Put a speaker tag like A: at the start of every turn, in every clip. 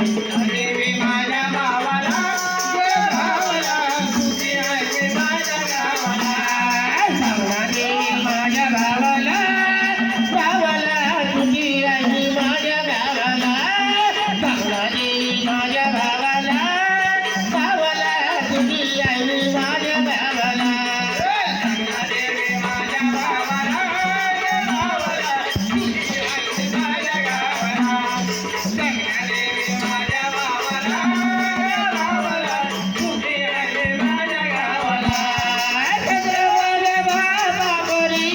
A: देवी माझ्या भावाला भावाला तुझी आहे माझ्या गावाला सांगना देवी माझ्या भावाला भावाला तुझी आहे माझ्या गावाला सांगना देवी माझ्या भावाला भावाला तुझी आहे माझ्या गावाला सांगना देवी माझ्या भावाला भावाला तुझी आहे माझ्या गावाला सांगना देवी माझ्या भावाला भावाला तुझी आहे माझ्या गावाला छत्रपती बाबा परी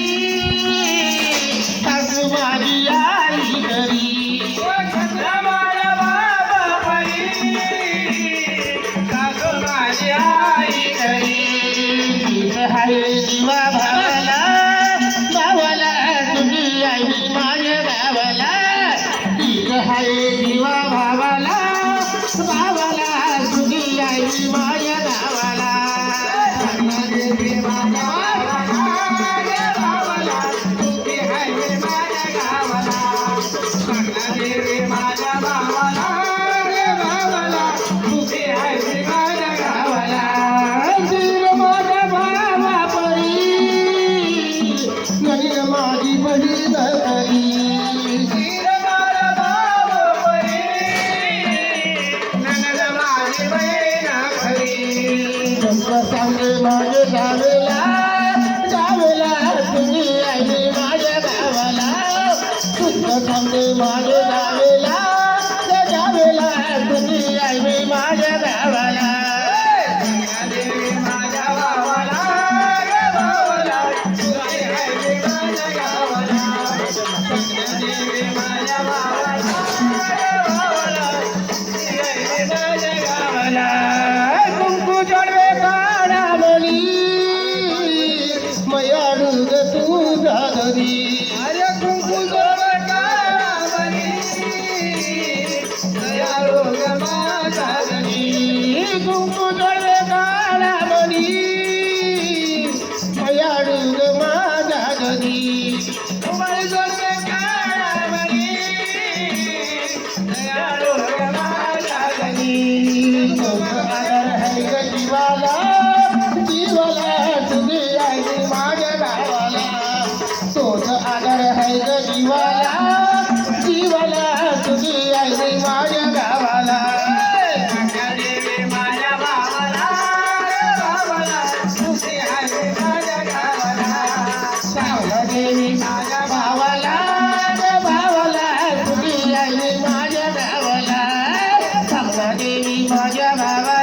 A: सासू माझी आई घरी छत्रपती बाबा परी सासू माझी आई घरी हाय जीवा भावाला भावाला तुझी आई माझ्या गावाला हाय जीवा भावाला भावाला तुझी आई माझ्या गावाला सांगना देवी माझ्या भावाला तुझी आहे माझ्या गावाला सांगना देवी माझ्या भावाला भावाला तुझी आहे माझ्या गावाला जीव माझ्या भावा परी नवीन माझी बहीण करी जीव माझ्या भावा परी नवीन माझी बहीण खरी सांगे माझ्या गावेला गावेला तुझी आई माझ्या गावाला सांगे माझ्या गावेला गावेला तुझी आई माझ्या गावाला सांगना देवी माझ्या भावाला भावाला तुझी आई माझ्या गावाला सांगना देवी माझ्या भावाला भावाला तुझी आई माझ्या गावाला कुंकू जोडवे काढा म्हणी मयाळू ग तुझ्या घरी अरे कुंकू जोडवे काढा म्हणी मयाळू ग माझ्या घरी कुंकू जोडवे काढा म्हणी मयाळू ग माझ्या घरी कुंकू जोडवे काढा म्हणी मयाळू ग माझ्या घरी आदर है ग जीवाला जीवाला तुझी आई माझ्या गावाला तोच आदर है ग जीवाला जीवाला तुझी आई माझ्या गावाला सांगना देवी माझ्या भावाला भावाला तुझी आई माझ्या गावाला सांगना देवी माझ्या भावाला भावाला तुझी आई माझ्या गावाला सांगना देवी माझ्या भावाला